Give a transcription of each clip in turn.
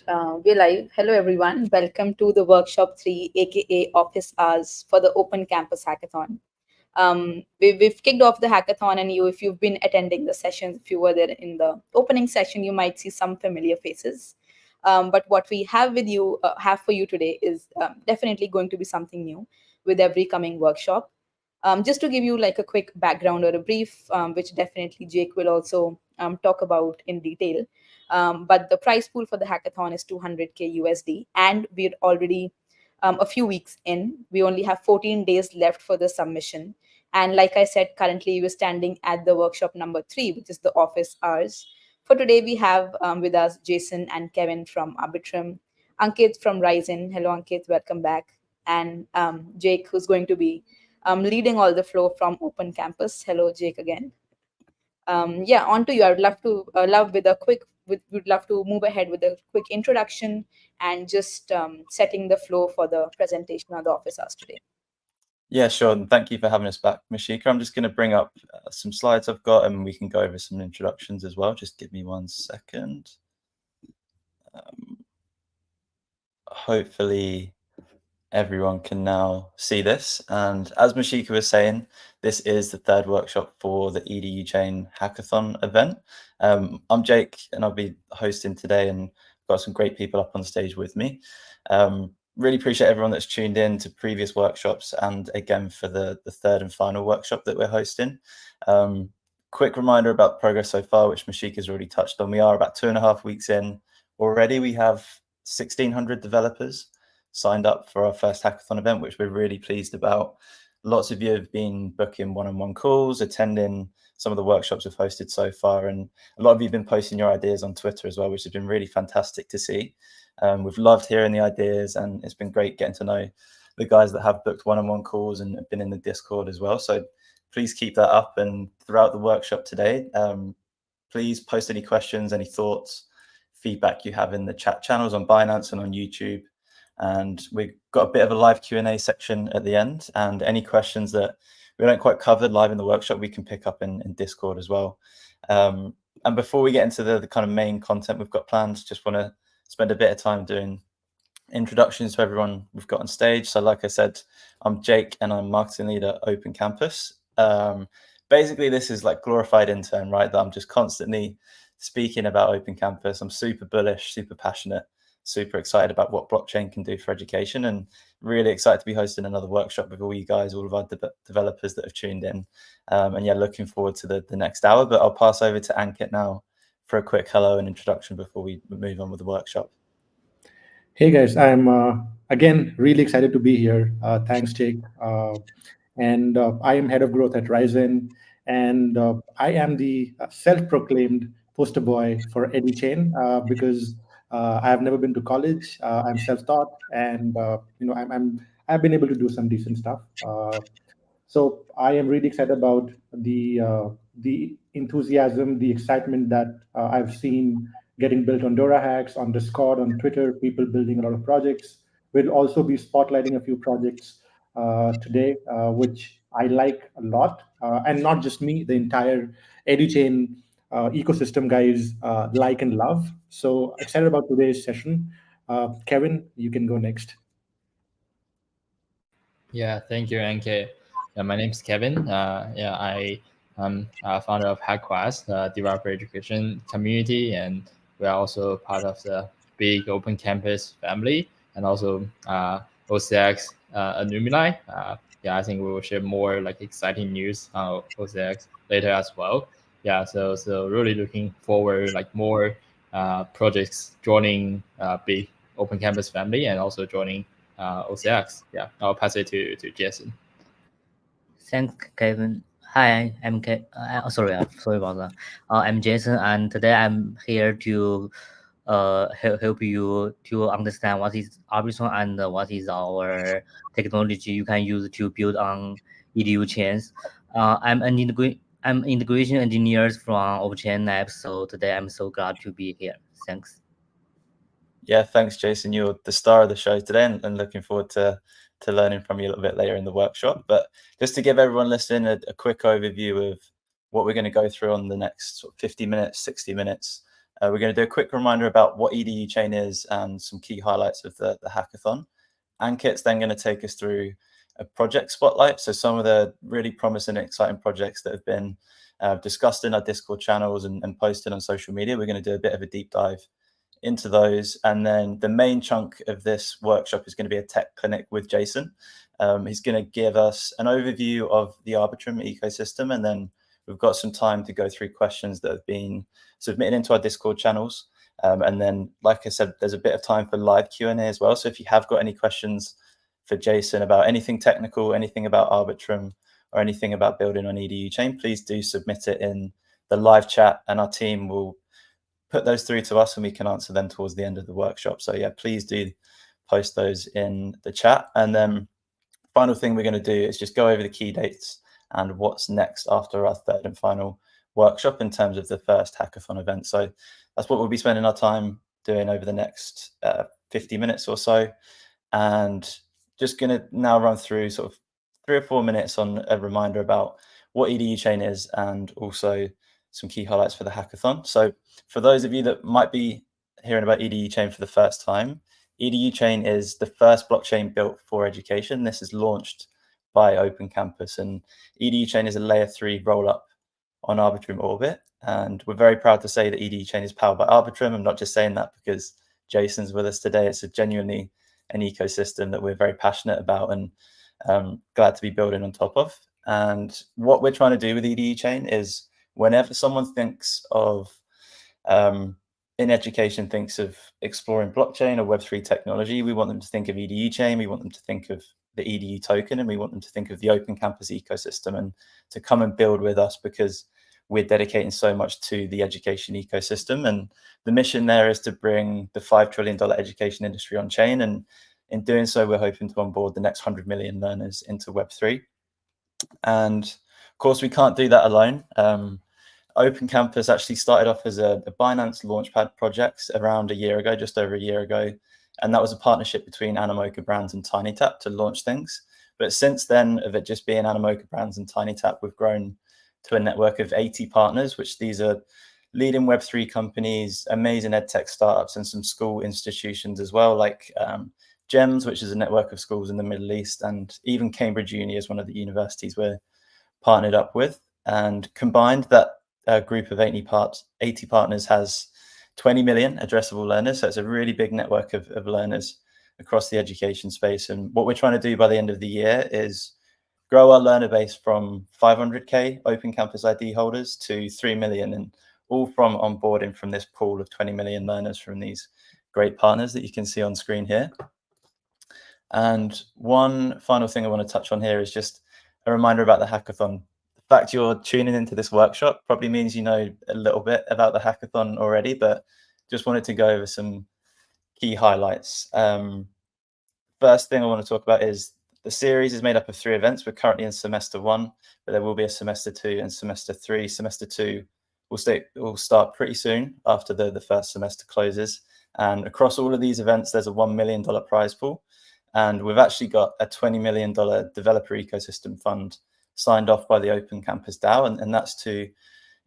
We're live. Hello, everyone. Welcome to the workshop 3, aka Office Hours for the Open Campus Hackathon. We've kicked off the hackathon, and if you've been attending the sessions, if you were there in the opening session, you might see some familiar faces. But what we have for you today is definitely going to be something new with every coming workshop. Just to give you like a quick background or a brief, which definitely Jake will also talk about in detail. But the prize pool for the hackathon is 200K USD, and we're already a few weeks in. We only have 14 days left for the submission. And like I said, currently we're standing at the workshop number 3, which is the office hours. For today, we have with us Jason and Kevin from Arbitrum, Ankit from Ryzen. Hello, Ankit, welcome back. And Jake, who's going to be leading all the flow from Open Campus. Hello, Jake, again. Yeah, on to you. I would love to would love to move ahead with a quick introduction and just setting the flow for the presentation of the office hours today. Yeah, sure. And thank you for having us back, Mashika. I'm just going to bring up some slides I've got and we can go over some introductions as well. Just give me 1 second. Hopefully everyone can now see this. And as Mashika was saying, this is the 3rd workshop for the EDU Chain Hackathon event. I'm Jake and I'll be hosting today, and got some great people up on stage with me. Really appreciate everyone that's tuned in to previous workshops and again for the 3rd and final workshop that we're hosting. Quick reminder about progress so far, which Mashika's already touched on. We are about 2.5 weeks in. Already we have 1,600 developers signed up for our first hackathon event, which we're really pleased about. Lots of you have been booking one-on-one calls, attending some of the workshops we've hosted so far, and a lot of you have been posting your ideas on Twitter as well, which has been really fantastic to see. We've loved hearing the ideas, and it's been great getting to know the guys that have booked one-on-one calls and have been in the Discord as well. So please keep that up, and throughout the workshop today, please post any questions, any thoughts, feedback you have in the chat channels on Binance and on YouTube. And we've got a bit of a live Q&A section at the end, and any questions that we don't quite cover live in the workshop, we can pick up in Discord as well. And before we get into the kind of main content we've got planned, just want to spend a bit of time doing introductions to everyone we've got on stage. So like I said, I'm Jake and I'm marketing lead at Open Campus. Basically, this is like glorified intern, right? That I'm just constantly speaking about Open Campus. I'm super bullish, super passionate, super excited about what blockchain can do for education, and really excited to be hosting another workshop with all you guys, all of our developers that have tuned in. And yeah, looking forward to the next hour. But I'll pass over to Ankit now for a quick hello and introduction before we move on with the workshop. Hey guys, I'm again really excited to be here. Thanks, Jake. And I am head of growth at Ryzen, and I am the self-proclaimed poster boy for EduChain because I have never been to college. I'm self-taught, and I've been able to do some decent stuff. So I am really excited about the enthusiasm, the excitement that I've seen getting built on DoraHacks, on Discord, on Twitter, people building a lot of projects. We'll also be spotlighting a few projects today, which I like a lot. And not just me, the entire EduChain ecosystem guys like and love. So excited about today's session. Kevin, you can go next. Yeah, thank you, NK. Yeah, my name is Kevin. I am founder of HackQuest, developer education community, and we are also part of the big open campus family, and also OCX alumni. Yeah, I think we will share more like exciting news on OCX later as well. Yeah, so really looking forward like more projects joining big open campus family, and also joining OCX. Yeah, I'll pass it to Jason. Thanks, Kevin. Hi, sorry about that. I'm Jason, and today I'm here to help you to understand what is Arbitrum and what is our technology you can use to build on EDU chains. I'm integration engineers from Overchain Labs, so today I'm so glad to be here. Thanks. Yeah, thanks, Jason. You're the star of the show today, and looking forward to learning from you a little bit later in the workshop. But just to give everyone listening a quick overview of what we're going to go through on the next 50 minutes, 60 minutes, We're going to do a quick reminder about what EDU Chain is and some key highlights of the hackathon. Ankit's then going to take us through a project spotlight, so some of the really promising and exciting projects that have been discussed in our Discord channels and posted on social media. We're going to do a bit of a deep dive into those, and then the main chunk of this workshop is going to be a tech clinic with Jason. He's going to give us an overview of the Arbitrum ecosystem, and then we've got some time to go through questions that have been submitted into our Discord channels. And then, like I said, there's a bit of time for live Q&A as well. So if you have got any questions for Jason about anything technical, anything about Arbitrum, or anything about building on EDU Chain, please do submit it in the live chat, and our team will put those through to us and we can answer them towards the end of the workshop. So yeah, please do post those in the chat. And then final thing we're going to do is just go over the key dates and what's next after our third and final workshop in terms of the first hackathon event. So that's what we'll be spending our time doing over the next 50 minutes or so. And just going to now run through sort of 3 or 4 minutes on a reminder about what EDU Chain is and also some key highlights for the hackathon. So for those of you that might be hearing about EDU Chain for the first time, EDU Chain is the first blockchain built for education. This is launched by Open Campus, and EDU Chain is a layer 3 roll-up on Arbitrum Orbit. And we're very proud to say that EDU Chain is powered by Arbitrum. I'm not just saying that because Jason's with us today. It's genuinely an ecosystem that we're very passionate about and glad to be building on top of. And what we're trying to do with EDU Chain is whenever someone thinks of, in education, thinks of exploring blockchain or Web3 technology, we want them to think of EDU Chain, we want them to think of the EDU token, and we want them to think of the Open Campus ecosystem and to come and build with us because we're dedicating so much to the education ecosystem. And the mission there is to bring the $5 trillion education industry on chain. And in doing so, we're hoping to onboard the next 100 million learners into Web3. And of course, we can't do that alone. Open Campus actually started off as a Binance Launchpad project around a year ago, just over a year ago. And that was a partnership between Animoca Brands and TinyTap to launch things. But since then, of it just being Animoca Brands and TinyTap, we've grown to a network of 80 partners, which these are leading Web3 companies, amazing edtech startups, and some school institutions as well, like GEMS, which is a network of schools in the Middle East, and even Cambridge Uni is one of the universities we're partnered up with. And combined, that group of 80 partners has 20 million addressable learners. So it's a really big network of learners across the education space. And what we're trying to do by the end of the year is grow our learner base from 500K Open Campus ID holders to 3 million, and all from onboarding from this pool of 20 million learners from these great partners that you can see on screen here. And one final thing I want to touch on here is just a reminder about the hackathon. The fact you're tuning into this workshop probably means you know a little bit about the hackathon already, but just wanted to go over some key highlights. First thing I want to talk about is the series is made up of 3 events. We're currently in semester 1, but there will be a semester 2 and semester 3. Semester 2 will start pretty soon after the first semester closes. And across all of these events, there's a $1 million prize pool. And we've actually got a $20 million developer ecosystem fund signed off by the Open Campus DAO. And that's to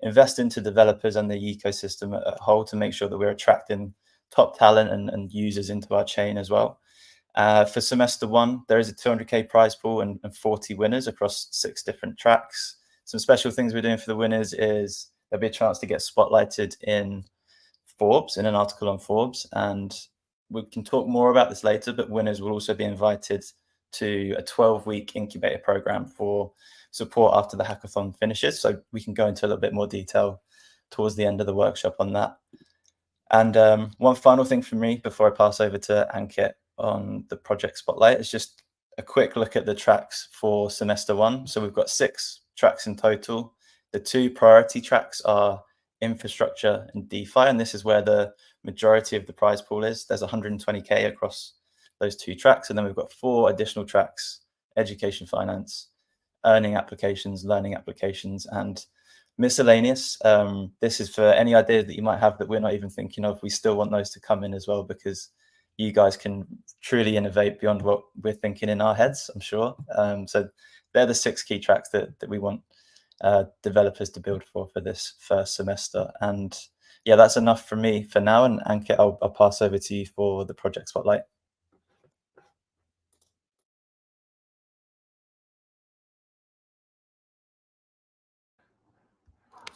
invest into developers and the ecosystem at whole to make sure that we're attracting top talent and users into our chain as well. For semester 1, there is a 200K prize pool and 40 winners across 6 different tracks. Some special things we're doing for the winners is there'll be a chance to get spotlighted in Forbes, in an article on Forbes. And we can talk more about this later, but winners will also be invited to a 12-week incubator program for support after the hackathon finishes. So we can go into a little bit more detail towards the end of the workshop on that. And one final thing from me before I pass over to Ankit on the project spotlight is just a quick look at the tracks for semester 1. So we've got 6 tracks in total. The 2 priority tracks are infrastructure and DeFi, and this is where the majority of the prize pool is. There's 120K across those 2 tracks, and then we've got 4 additional tracks: education finance, earning applications, learning applications, and miscellaneous. This is for any ideas that you might have that we're not even thinking of. We still want those to come in as well, because you guys can truly innovate beyond what we're thinking in our heads, I'm sure. So they're the 6 key tracks that we want developers to build for this first semester. And yeah, that's enough from me for now. And Ankit, I'll pass over to you for the project spotlight.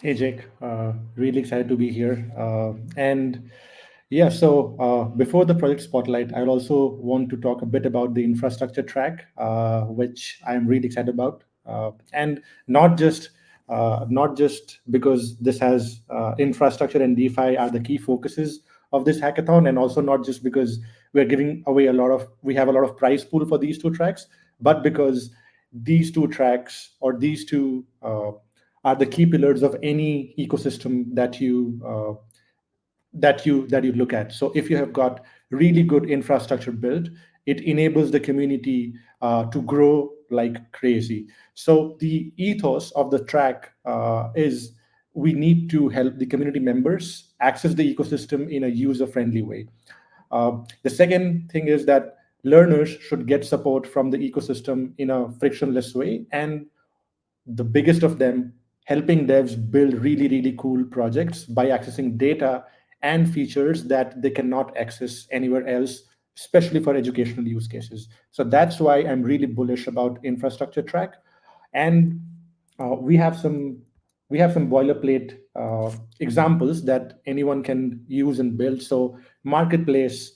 Hey, Jake. Really excited to be here. And yeah, so before the project spotlight, I also want to talk a bit about the infrastructure track, which I'm really excited about, and not just because this has infrastructure and DeFi are the key focuses of this hackathon, and also not just because we're giving away we have a lot of prize pool for these two tracks, but because these two tracks or these two are the key pillars of any ecosystem that you look at. So if you have got really good infrastructure built, it enables the community to grow like crazy. So the ethos of the track is we need to help the community members access the ecosystem in a user-friendly way. The second thing is that learners should get support from the ecosystem in a frictionless way, and the biggest of them, helping devs build really, really cool projects by accessing data and features that they cannot access anywhere else, especially for educational use cases. So that's why I'm really bullish about infrastructure track. And we have some boilerplate examples that anyone can use and build. So marketplace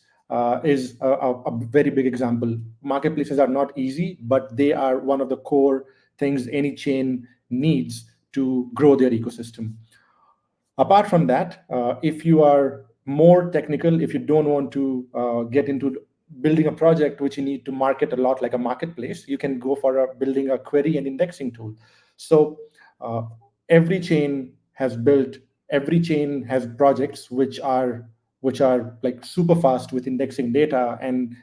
is a very big example. Marketplaces are not easy, but they are one of the core things any chain needs to grow their ecosystem. Apart from that, if you are more technical, if you don't want to get into building a project which you need to market a lot like a marketplace, you can go for building a query and indexing tool. So uh, every chain every chain has projects which are like super fast with indexing data, and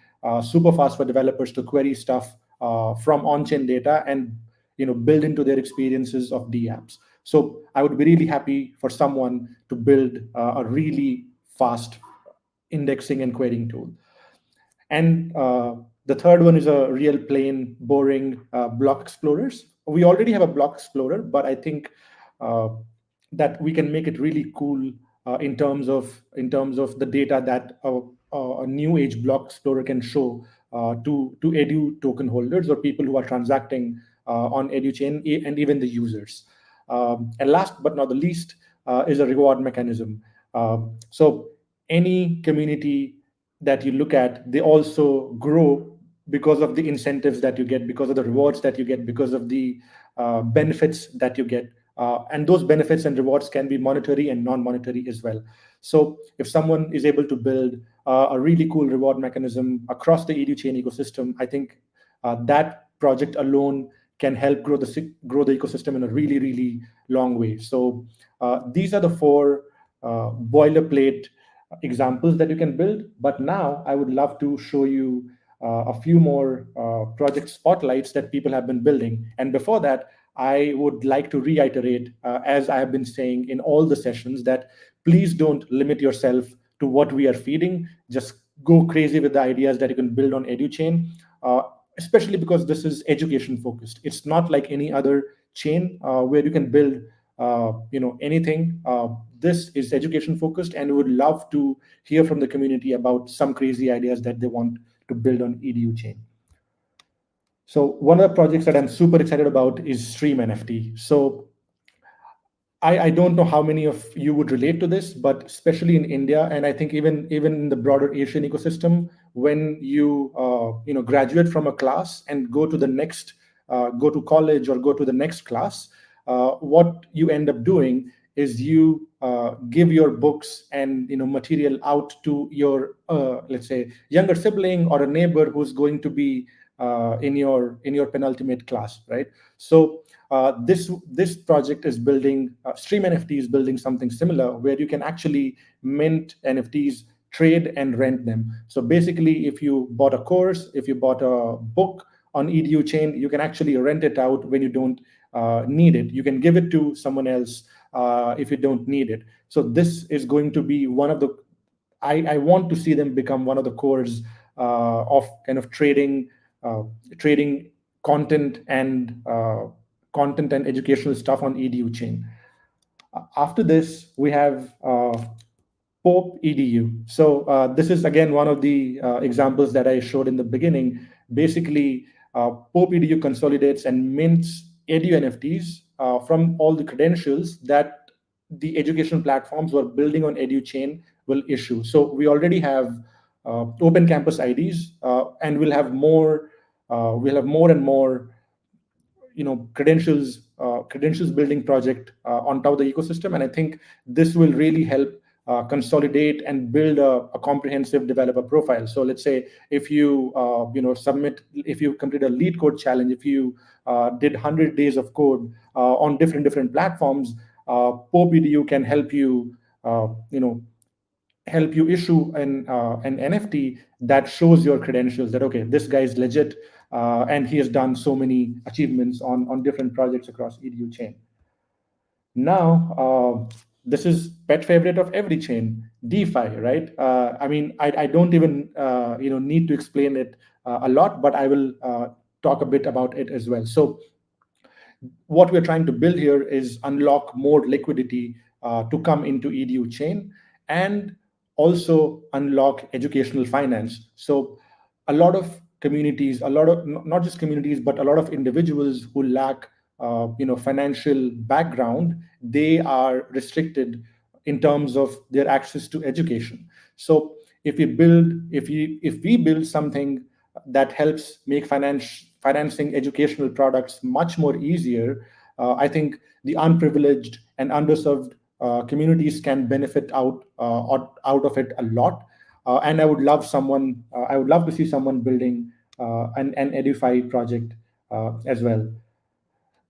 super fast for developers to query stuff from on-chain data and build into their experiences of DApps. So I would be really happy for someone to build a really fast indexing and querying tool. And the third one is a real plain, boring block explorers. We already have a block explorer, but I think uh, that we can make it really cool in terms of the data that a new age block explorer can show to edu token holders or people who are transacting on edu chain, and even the users. And last but not the least is a reward mechanism. So any community that you look at, they also grow because of the incentives that you get, because of the rewards that you get, because of the benefits that you get. And those benefits and rewards can be monetary and non-monetary as well. So if someone is able to build a really cool reward mechanism across the edu chain ecosystem, I think that project alone can help grow the ecosystem in a really, really long way. So these are the four boilerplate examples that you can build. But now I would love to show you a few more project spotlights that people have been building. And before that, I would like to reiterate, as I have been saying in all the sessions, that please don't limit yourself to what we are feeding. Just go crazy with the ideas that you can build on EduChain, especially because this is education focused. It's not like any other chain where you can build anything. This is education focused, and we would love to hear from the community about some crazy ideas that they want to build on EDU chain. So one of the projects that I'm super excited about is Stream NFT. So I don't know how many of you would relate to this, but especially in India, and I think even in the broader Asian ecosystem, when you graduate from a class and go to the next, go to college or go to the next class, what you end up doing is you give your books and material out to your let's say younger sibling or a neighbor who's going to be in your penultimate class, right? So this project is building Stream NFT is building something similar where you can actually mint NFTs, trade and rent them. So basically, if you bought a course, if you bought a book on EDU chain, you can actually rent it out when you don't need it. You can give it to someone else if you don't need it. So this is going to be one of the I want to see them become one of the cores of kind of trading content and educational stuff on EDU chain. After this, we have Pope EDU. So this is again one of the examples that I showed in the beginning. Basically, Pope EDU consolidates and mints edu NFTs from all the credentials that the educational platforms who are building on edu chain will issue. So we already have open campus IDs, and we'll have more. We'll have more and more, credentials building project on top of the ecosystem, and I think this will really help consolidate and build a comprehensive developer profile. So let's say if you if you complete a lead code challenge, if you did 100 days of code on different platforms, Pope EDU can help you help you issue an NFT that shows your credentials, that okay, this guy is legit, and he has done so many achievements on different projects across EDU chain. Now, this is pet favorite of every chain, DeFi, right? I mean, I don't even need to explain it a lot, but I will talk a bit about it as well. So what we're trying to build here is unlock more liquidity to come into EDU chain, and also unlock educational finance. So a lot of communities, a lot of not just communities, but a lot of individuals who lack financial background, they are restricted in terms of their access to education. So if we build something that helps make financing educational products much more easier, I think the unprivileged and underserved communities can benefit out of it a lot. And I would love to see someone building an edify project as well.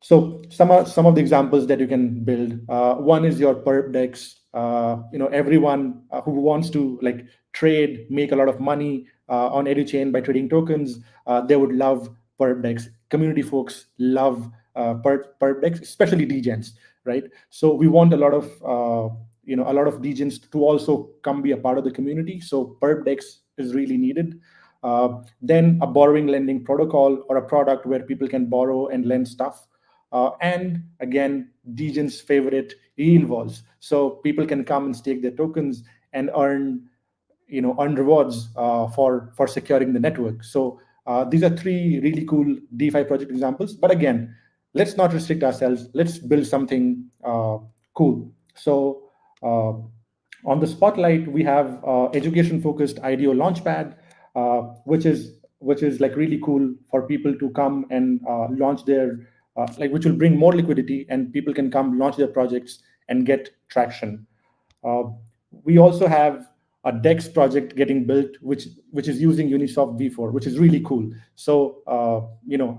So some of the examples that you can build. One is your perp decks. Everyone who wants to trade, make a lot of money on EduChain by trading tokens, they would love perp decks. Community folks love perp decks, especially degens, right? So we want a lot of degens to also come be a part of the community. So perp decks is really needed. Then a borrowing lending protocol, or a product where people can borrow and lend stuff. And again, degens favorite, yield walls. So people can come and stake their tokens and earn rewards for securing the network. So these are three really cool DeFi project examples. But again, let's not restrict ourselves. Let's build something cool. So on the spotlight, we have education-focused IDO Launchpad, which is really cool for people to come and launch their which will bring more liquidity, and people can come launch their projects and get traction. We also have a DEX project getting built, which is using Unisoft v4, which is really cool. So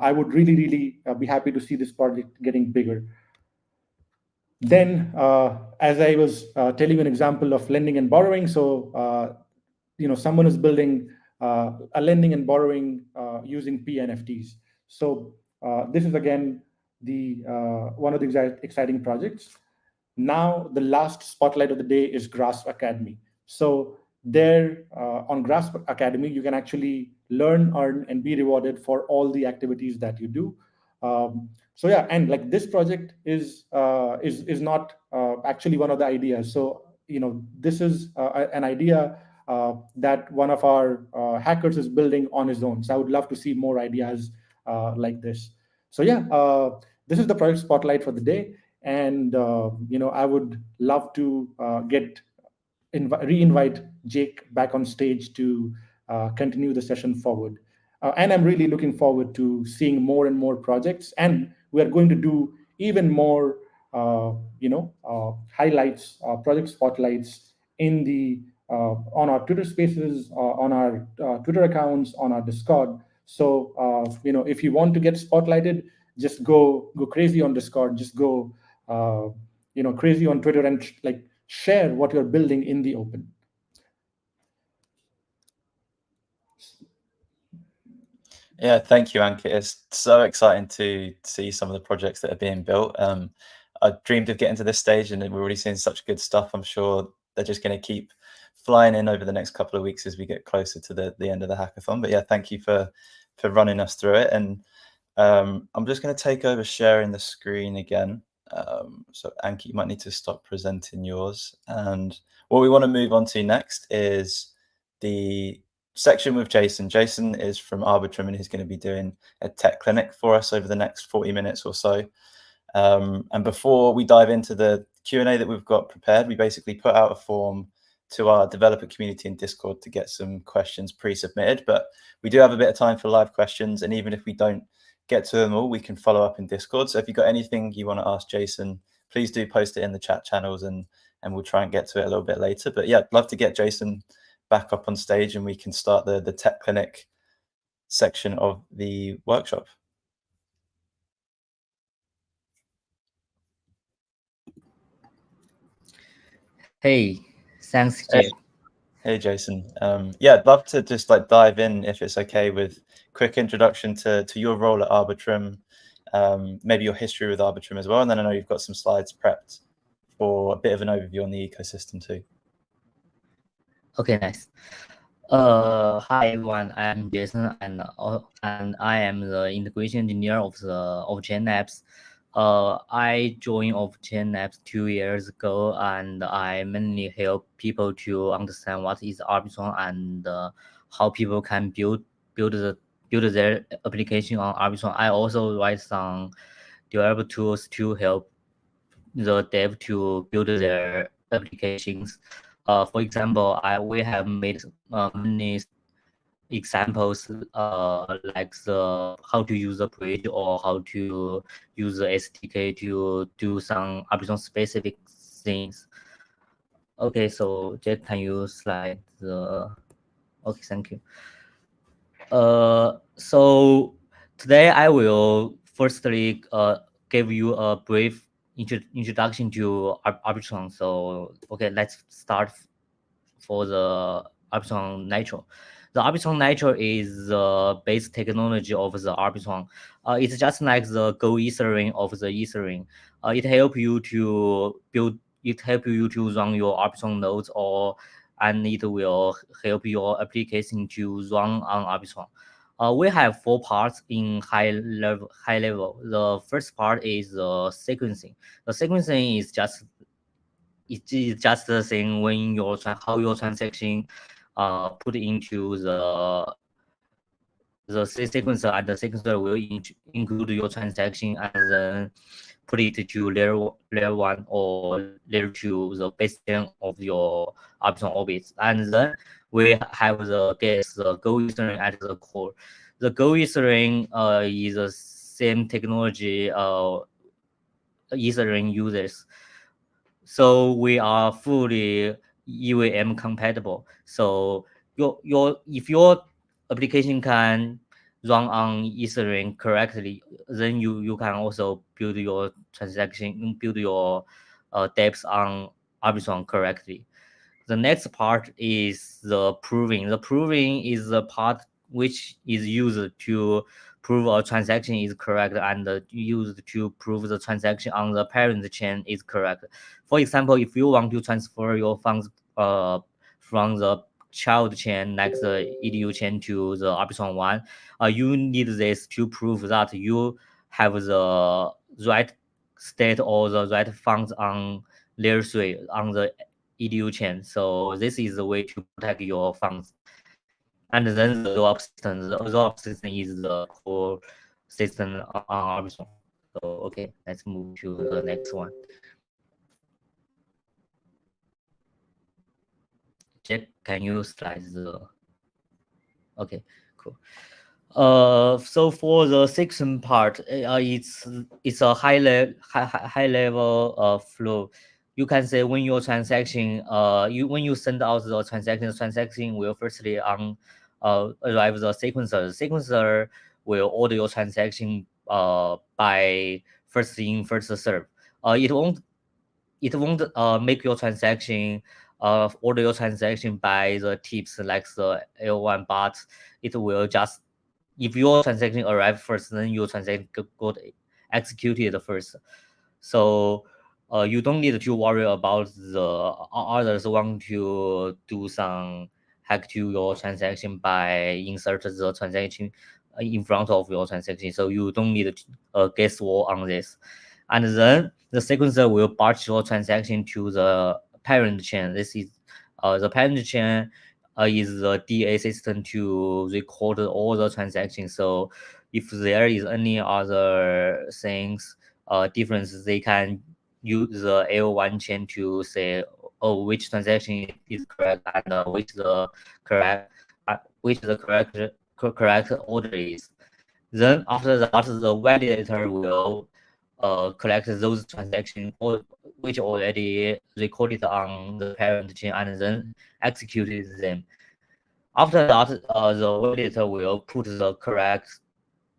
I would really be happy to see this project getting bigger. Then, as I was telling you an example of lending and borrowing, so someone is building a lending and borrowing using PNFTs. So this is again the one of the exciting projects. Now the last spotlight of the day is Grasp Academy. So there on Grasp Academy, you can actually learn, earn, and be rewarded for all the activities that you do. So yeah, and this project is not actually one of the ideas. So this is an idea that one of our hackers is building on his own. So I would love to see more ideas like this. So yeah, this is the project spotlight for the day, and I would love to re-invite Jake back on stage to continue the session forward. And I'm really looking forward to seeing more and more projects, and we are going to do even more highlights, project spotlights in the on our Twitter spaces, on our Twitter accounts, on our Discord. So if you want to get spotlighted, just go crazy on Discord, just go crazy on Twitter, and share what you're building in the open. Yeah, thank you, Ankit. It's so exciting to see some of the projects that are being built. I dreamed of getting to this stage, and we're already seeing such good stuff. I'm sure they're just going to keep flying in over the next couple of weeks as we get closer to the end of the hackathon. But yeah, thank you for running us through it. And I'm just going to take over sharing the screen again. So Anki, you might need to stop presenting yours. And what we want to move on to next is the section with Jason. Jason is from Arbitrum and he's going to be doing a tech clinic for us over the next 40 minutes or so. And before we dive into the Q&A that we've got prepared, we basically put out a form to our developer community in Discord to get some questions pre-submitted, but we do have a bit of time for live questions, and even if we don't get to them all, we can follow up in Discord. So if you've got anything you want to ask Jason, please do post it in the chat channels, and we'll try and get to it a little bit later. But yeah, I'd love to get Jason back up on stage and we can start the tech clinic section of the workshop. Hey, thanks, Jake. Hey, Jason. Yeah, I'd love to just like dive in, if it's okay, with quick introduction to your role at Arbitrum, maybe your history with Arbitrum as well. And then I know you've got some slides prepped for a bit of an overview on the ecosystem too. Okay, nice. Hi everyone, I'm Jason, and I am the integration engineer of Chain Apps. I joined Chain Apps 2 years ago, and I mainly help people to understand what is Arbitrum and how people can build their application on Arbitrum. I also write some developer tools to help the dev to build their applications. For example, we have made many examples like how to use the bridge or how to use the SDK to do some Arbitrum specific things. Okay, so Jack, can you slide the? Okay, thank you. So today I will firstly give you a brief introduction to Arbitrum. So okay, let's start for the Arbitrum Nitro. The Arbitrum Nitro is the base technology of the Arbitrum. It's just like the Go Ethereum of the Ethereum. It helps you to build. It helps you to run your Arbitrum nodes, and it will help your application to run on Arbitrum. We have 4 parts in high level. The first part is the sequencing. The sequencing is just the thing when how your transaction put into the sequencer, and the sequencer will include your transaction and then put it to layer 1 or layer 2, the base 10 of your Arbitrum Orbit. And then we have the Go Ethereum at the core. The Go Ethereum is the same technology Ethereum uses. So we are fully EVM compatible. So if your application can run on Ethereum correctly, then you can also build your transaction, build your dApps on Arbitrum correctly. The next part is the proving. The proving is the part which is used to prove a transaction is correct and used to prove the transaction on the parent chain is correct. For example, if you want to transfer your funds from the child chain, like the EDU chain, to the Arbitrum 1, you need this to prove that you have the right state or the right funds on layer 3 on the EDU chain. So this is the way to protect your funds. And then the rollup system. The rollup system is the core system on Arbitrum. So okay, let's move to the next one. Jack, can you slide the? Okay, cool. So for the section part, it's a high level flow. You can say when your transaction, when you send out the transaction will firstly arrive the sequencer. The sequencer will order your transaction by first in first serve. It won't make your transaction order your transaction by the tips like the L1, but it will just, if your transaction arrive first, then your transaction got executed first. So you don't need to worry about the others want to do some hack to your transaction by insert the transaction in front of your transaction. So you don't need a guesswork on this. and then the sequencer will batch your transaction to the parent chain. This is the parent chain is the DA system to record all the transactions. So if there is any other things difference, they can use the L1 chain to say, oh, which transaction is correct and which the correct order is. Then after that, the validator will collect those transactions which already recorded on the parent chain and then executed them. After that, the validator will put the correct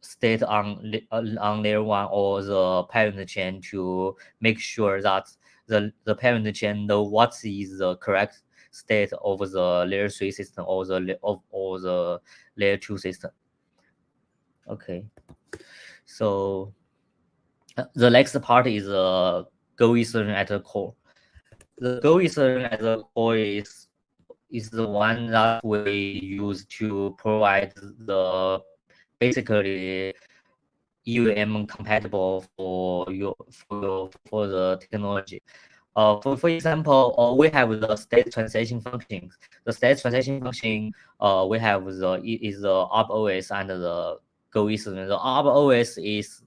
state on layer 1 or the parent chain to make sure that the parent chain know what is the correct state of the layer 3 system or the layer 2 system. Okay, so the next part is Go Ethereum at the core. The Go Ethereum at the core is the one that we use to provide the basically EVM compatible for the technology. For example, we have the state transition functions. The state transition function, we have the arose and the Go Ethereum. The arose is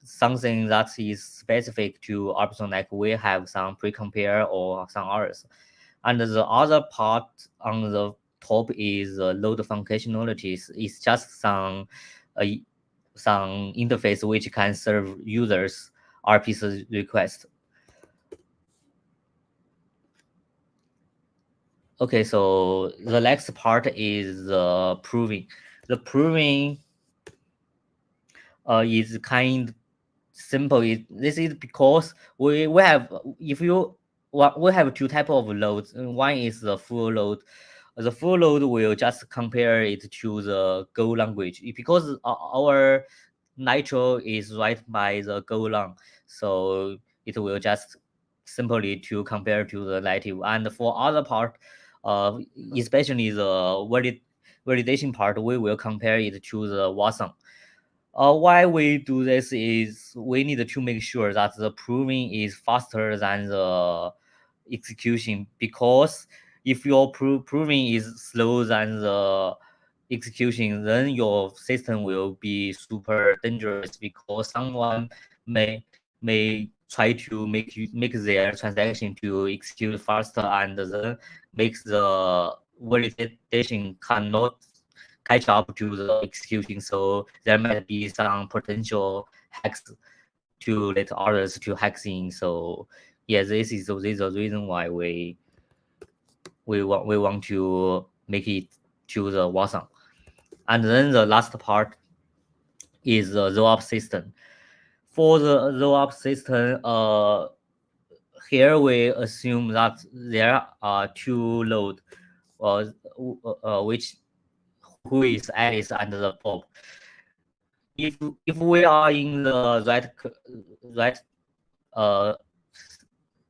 something that is specific to Arbitrum, like we have some pre-compare or some others. And the other part on the top is load functionalities. It's just some interface which can serve users RPC request. Okay, so the next part is proving. The proving is kind simple. This is because we have we have two type of loads. One is the full load. The full load will just compare it to the Go language because our Nitro is right by the Go lang, so it will just simply to compare to the native. And for other part, especially the validation part, we will compare it to the Watson. Why we do this is we need to make sure that the proving is faster than the execution, because if your proving is slow than the execution, then your system will be super dangerous because someone may try to make their transaction to execute faster and then makes the validation cannot catch up to the execution. So there might be some potential hacks to let others to hack in. So yeah, this is the reason why we want to make it to the Watson. And then the last part is the roll-up system. For the roll-up system, here we assume that there are two loads, which who is Alice and the Bob. If we are in the right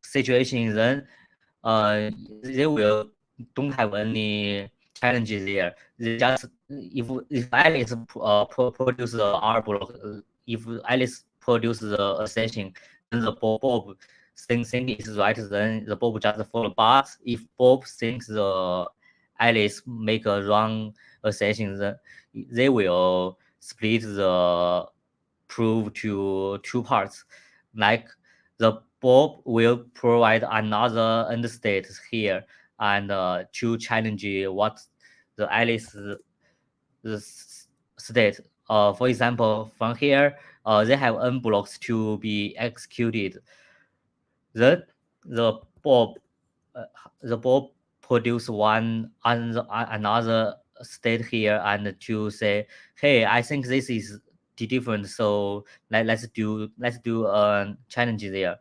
situation, then they will don't have any challenges there. They just if Alice produces the R block, if Alice produces a session, then the Bob thinks is right, then the Bob just follow. But if Bob thinks the Alice make a wrong session, then they will split the proof to two parts. Like the Bob will provide another end state here and to challenge what the Alice state. For example, from here, they have n blocks to be executed. Then the Bob produce one and another state here and to say, hey, I think this is different, so let's do a challenge there.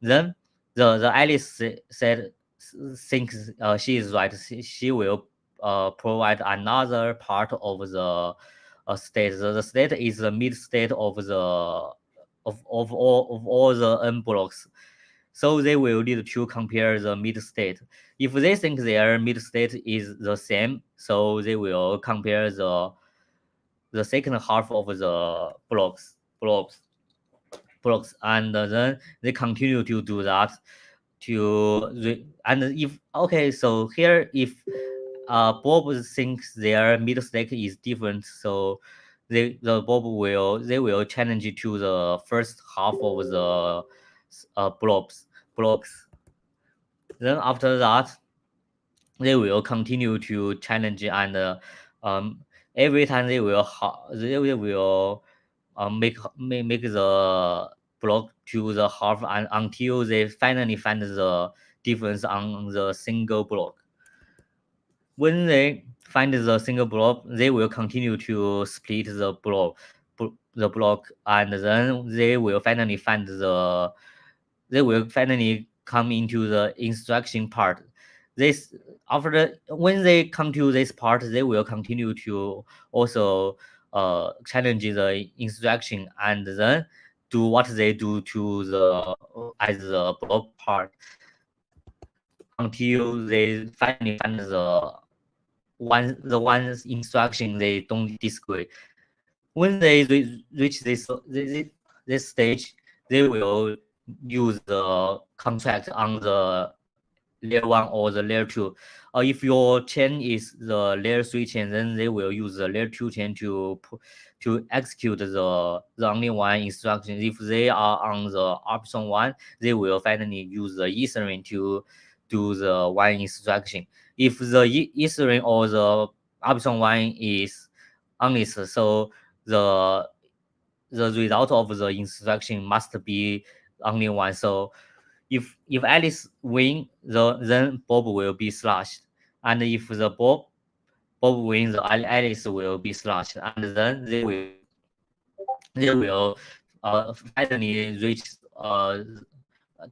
Then the Alice said thinks she is right. She will provide another part of the state. The state is the mid state of all the n blocks. So they will need to compare the mid state. If they think their mid state is the same, so they will compare the second half of the blocks. blocks, and then they continue to do that and if okay, so here if Bob thinks their middle stake is different, so they will challenge it to the first half of the blocks. Then after that, they will continue to challenge, and every time they will make the block to the half, and until they finally find the difference on the single block. When they find the single block, they will continue to split the block, and then they will finally come into the instruction part. When they come to this part, they will continue to also challenge the instruction, and then do what they do to the as the block part until they finally find the one instruction they don't disagree. When they reach this stage, they will use the contract on the layer 1 or the layer 2. If your chain is the layer 3 chain, then they will use the layer 2 chain to execute the only one instruction. If they are on the Arbitrum 1, they will finally use the Ethereum to do the one instruction. If the Ethereum or the Arbitrum 1 is honest, so the result of the instruction must be only one. So if Alice win, then Bob will be slashed, and if the Bob wins, the Alice will be slashed, and then they will finally reach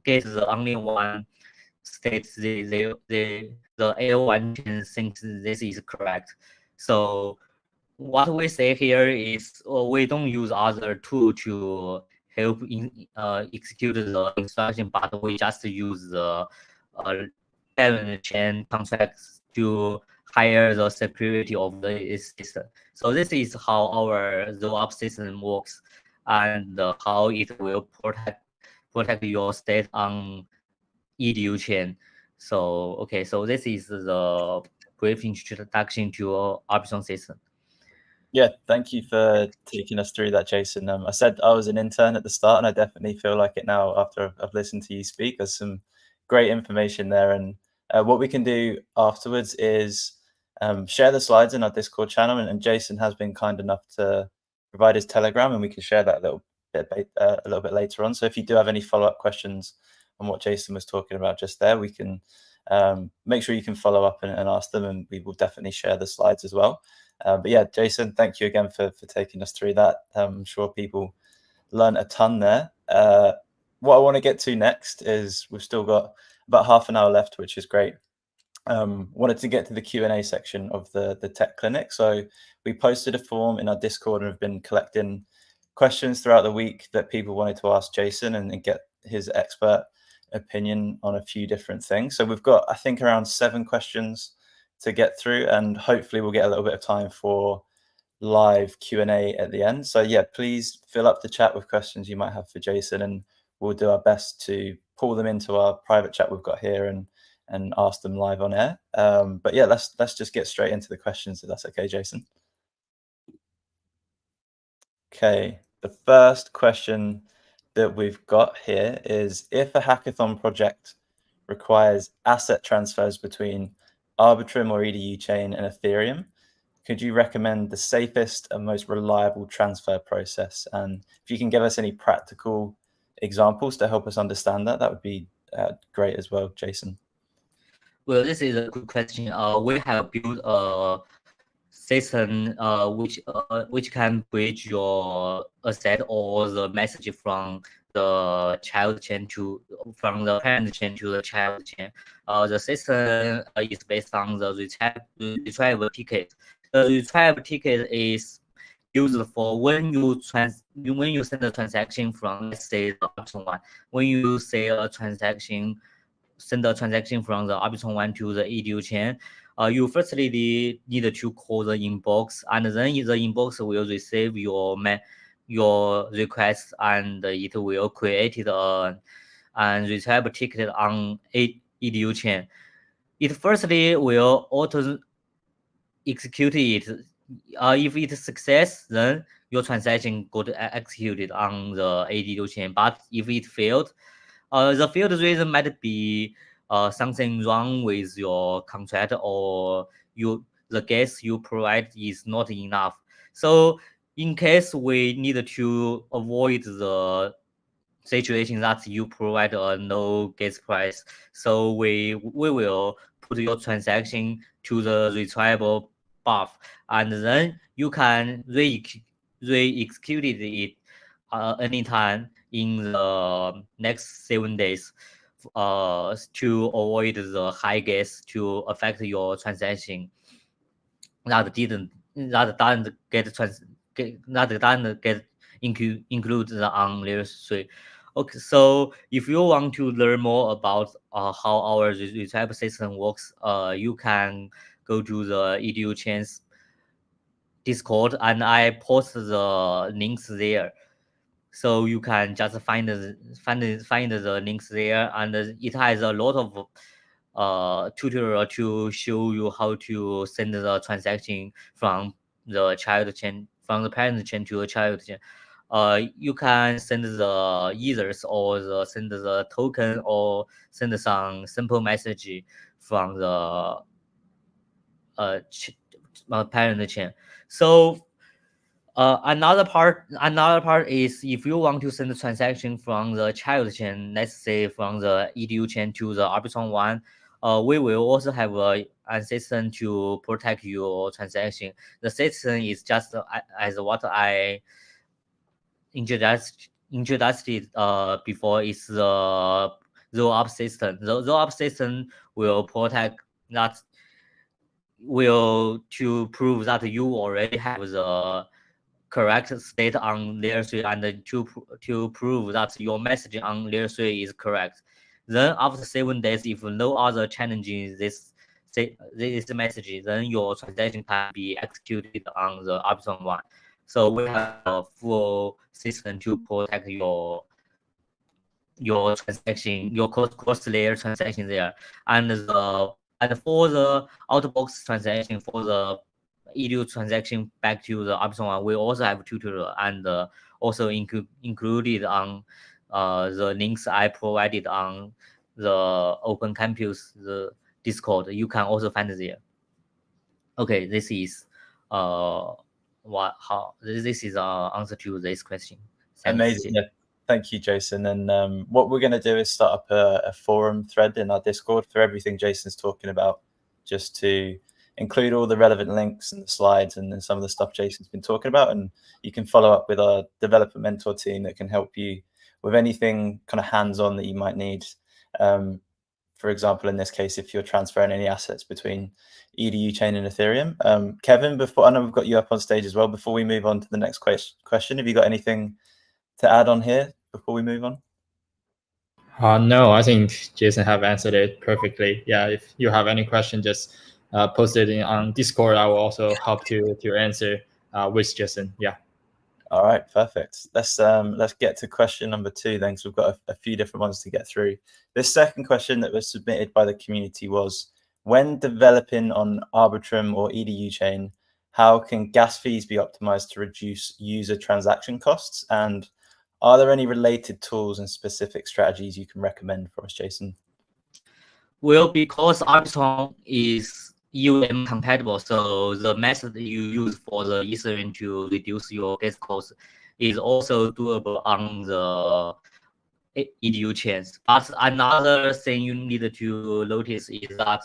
get the only one state. The L1 chain thinks this is correct. So what we say here is we don't use other tool to help execute the instruction, but we just use the parent chain contracts to higher the security of the system. So this is how our roll-up system works, and how it will protect your state on EDU chain. So okay, so this is the brief introduction to Arbitrum system. Yeah, thank you for taking us through that, Jason. I said I was an intern at the start, and I definitely feel like it now after I've listened to you speak. There's some great information there, and what we can do afterwards is share the slides in our Discord channel, and Jason has been kind enough to provide his Telegram, and we can share that a little bit later on. So if you do have any follow-up questions on what Jason was talking about just there, we can make sure you can follow up and ask them, and we will definitely share the slides as well. But yeah, Jason, thank you again for taking us through that. I'm sure people learn a ton there. What I want to get to next is we've still got about half an hour left, which is great. Wanted to get to the Q&A section of the tech clinic. So we posted a form in our Discord and have been collecting questions throughout the week that people wanted to ask Jason and get his expert opinion on a few different things. So we've got, I think, around 7 questions to get through, and hopefully we'll get a little bit of time for live Q&A at the end. So yeah, please fill up the chat with questions you might have for Jason, and we'll do our best to pull them into our private chat we've got here and ask them live on air. But yeah, let's just get straight into the questions, if that's okay, Jason. Okay, the first question that we've got here is, if a hackathon project requires asset transfers between Arbitrum or EDU chain and Ethereum, could you recommend the safest and most reliable transfer process? And if you can give us any practical examples to help us understand that, that would be great as well, Jason. Well, this is a good question. We have built a system which can bridge your asset or the message from the child chain from the parent chain to the child chain. The system is based on the retrieve ticket. The retrieve ticket is used for when you send a transaction from, let's say, the Arbitrum 1. When you say send a transaction from the Arbitrum 1 to the EDU chain, you firstly need to call the inbox, and then the inbox will receive your your request, and it will create and retrieve ticket on EDU chain. It firstly will auto execute it. If it success, then your transaction got executed on the EDU chain. But if it failed, the failed reason might be something wrong with your contract, or the gas you provide is not enough. So in case we need to avoid the situation that you provide a no gas price, so we will put your transaction to the retriable buff, and then you can re-execute it anytime in the next 7 days to avoid the high gas to affect your transaction that doesn't get included on layer 3. Okay, so if you want to learn more about how our retrieve system works, you can go to the EDU chains Discord, and I post the links there. So you can just find the links there, and it has a lot of tutorial to show you how to send the transaction from the child chain, from the parent chain to a child chain. You can send the ethers, or send the token, or send some simple message from the parent chain. So another part is if you want to send the transaction from the child chain, let's say from the EDU chain to the Arbitrum one, we will also have a system to protect your transaction. The system is just as what I introduced before, is the roll-up system. The roll-up system will protect that, will to prove that you already have the correct state on layer 3, and to prove that your message on layer 3 is correct. Then after 7 days, if no other challenges this message, then your transaction can be executed on the Arbitrum one. So we have a full system to protect your transaction, your cross layer transaction there, and for the out-of-box transaction, for the EDU transaction back to the Arbitrum one, we also have tutorial, and also included on the links I provided on the Open Campus, the Discord. You can also find it there. Okay, this is this is our answer to this question. Thanks. Amazing. Yeah. Thank you, Jason. And what we're going to do is start up a forum thread in our Discord for everything Jason's talking about, just to include all the relevant links and the slides and some of the stuff Jason's been talking about. And you can follow up with our developer mentor team that can help you with anything kind of hands-on that you might need. For example, in this case, if you're transferring any assets between EDU chain and Ethereum. Kevin, before, I know we've got you up on stage as well. Before we move on to the next question, have you got anything to add on here before we move on? No, I think Jason have answered it perfectly. Yeah, if you have any question, just post it on Discord. I will also help to answer with Jason. Yeah. All right, perfect. Let's get to question number 2 then, because we've got a few different ones to get through. This second question that was submitted by the community was, when developing on Arbitrum or EDU chain, how can gas fees be optimized to reduce user transaction costs? And are there any related tools and specific strategies you can recommend for us, Jason? Well, because Arbitrum is EUM compatible, so the method you use for the Ethereum to reduce your gas cost is also doable on the EDU chains. But another thing you need to notice is that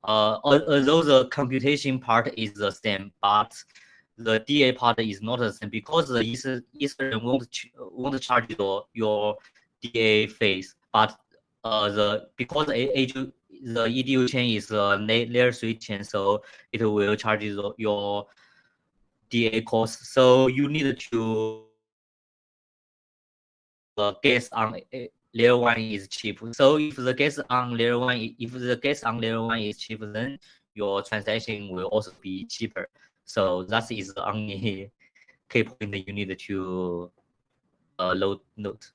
although the computation part is the same, but the DA part is not the same, because the Ethereum won't charge your DA fees, but because the EDU chain is a layer 3 chain, so it will charge your DA cost. So you need to the gas on layer 1 is cheap. So if the gas on layer 1 is cheap, then your transaction will also be cheaper. So that is the only key point you need to load node.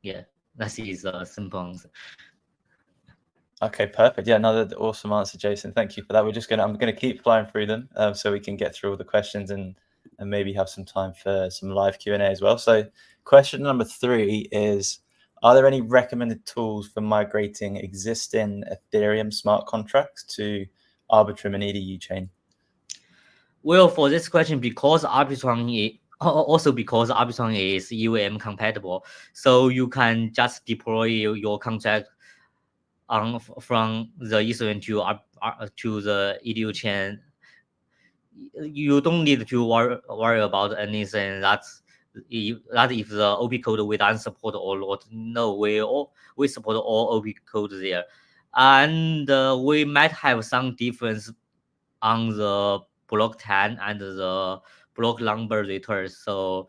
Yeah, that is a simple answer. Okay, perfect. Yeah, another awesome answer, Jason. Thank you for that. I'm gonna keep flying through them so we can get through all the questions and maybe have some time for some live Q&A as well. So question number 3 is, are there any recommended tools for migrating existing Ethereum smart contracts to Arbitrum and EDU chain? Well, for this question, because Arbitrum is UAM compatible, so you can just deploy your contract from the Ethereum to the EDU chain. You don't need to worry about anything that if the OP code we don't support or not. No, we support all OP code there, and we might have some difference on the block 10 and the block number returns. So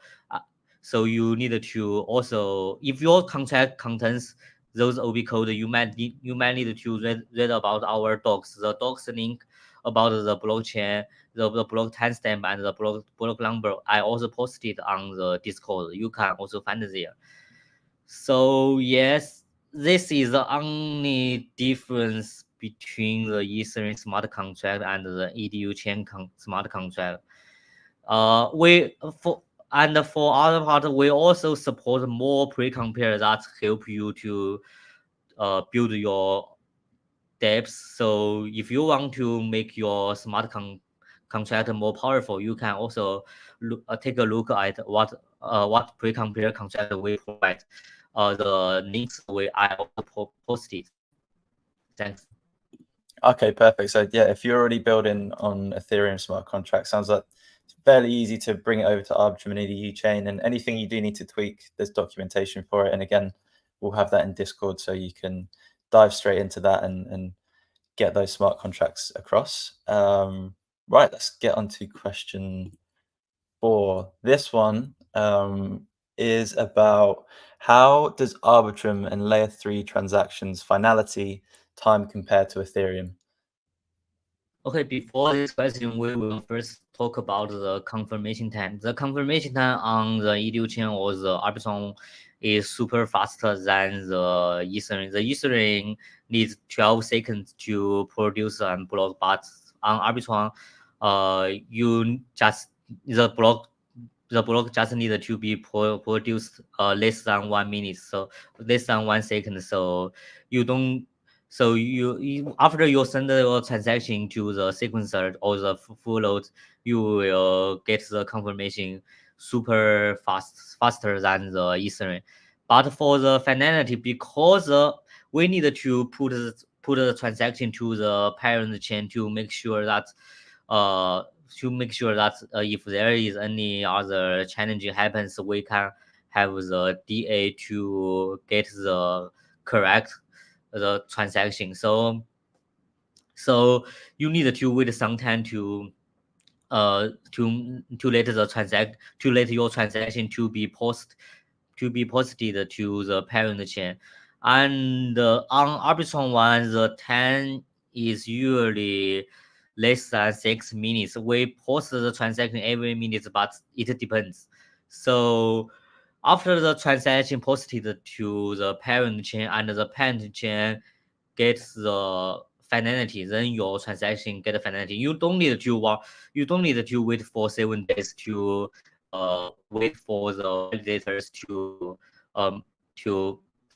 you need to also, if your contract contains those OB code, you might need to read about our docs. The docs link about the blockchain, the block timestamp and the block number. I also posted on the Discord. You can also find it there. So yes, this is the only difference between the Ethereum smart contract and the EDU chain smart contract. For other part, we also support more pre-compare that help you to build your depths. So if you want to make your smart contract more powerful, you can also take a look at what pre-compare contract we provide. The links I also posted. Thanks. Okay, perfect. So yeah, if you're already building on Ethereum smart contract, sounds like it's fairly easy to bring it over to Arbitrum and EDU chain, and anything you do need to tweak, there's documentation for it. And again, we'll have that in Discord so you can dive straight into that and get those smart contracts across. Right, let's get on to question 4. This one is about how does Arbitrum and layer 3 transactions finality time compared to Ethereum? Okay, before this question, we will first talk about the confirmation time. The confirmation time on the EDU chain or the Arbitrum is super faster than the Ethereum. The Ethereum needs 12 seconds to produce a block, but on Arbitrum, you just the block just needed to be produced less than 1 minute, so less than 1 second. So you don't. So you after you send your transaction to the sequencer or the full load, you will get the confirmation super faster than the Ethereum. But for the finality, because we need to put the transaction to the parent chain to make sure that if there is any other challenge happens, we can have the DA to get the correct the transaction. So you need to wait some time to let your transaction to be posted to the parent chain. And on Arbitrum one, the time is usually less than 6 minutes. We post the transaction every minute, but it depends. So after the transaction posted to the parent chain and the parent chain gets the finality, then your transaction get finality. You don't need to wait for 7 days to wait for the validators to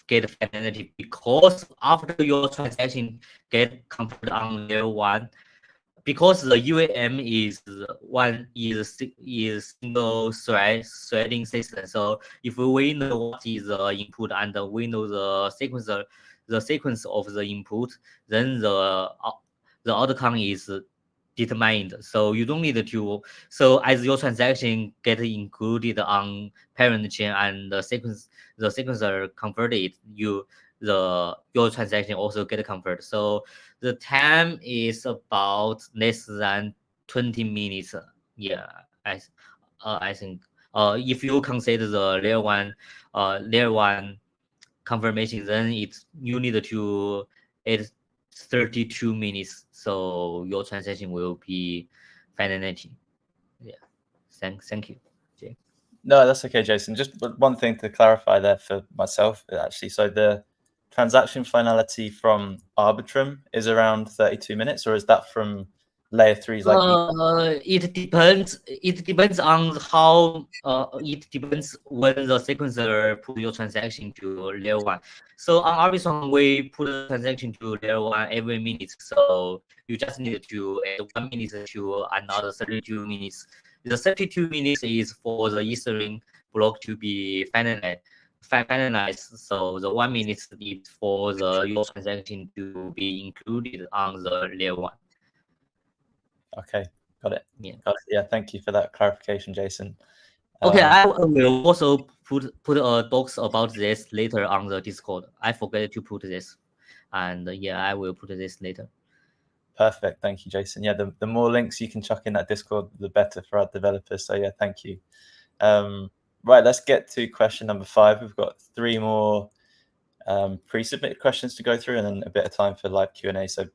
get finality, because after your transaction get confirmed on layer 1, because the UAM is single threading system. So if we know what is the input and we know the sequence of the input, then the outcome is determined. So you don't need to. So as your transaction get included on parent chain and the sequencer converted, your transaction also get converted. So the time is about less than 20 minutes. Yeah, I think if you consider the layer one confirmation, then you need to it's 32 minutes. So your transaction will be finality. Yeah. Thank you, Jake. No, that's okay, Jason. Just one thing to clarify there for myself, actually. So the transaction finality from Arbitrum is around 32 minutes, or is that from layer 3s like it depends. It depends on how. It depends when the sequencer put your transaction to layer 1. So on Arbitrum, we put the transaction to layer 1 every minute. So you just need to add 1 minute to another 32 minutes. The 32 minutes is for the Ethereum block to be finalized. So the 1 minute is for your transaction to be included on the layer 1. Okay, got it. Yeah. Got it. Yeah, thank you for that clarification, Jason. Okay, I will also put a docs about this later on the Discord. I forget to put this, and yeah, I will put this later. Perfect. Thank you, Jason. Yeah, the more links you can chuck in that Discord, the better for our developers. So yeah, thank you. Right, let's get to question number 5. We've got 3 more pre-submitted questions to go through, and then a bit of time for live Q&A. So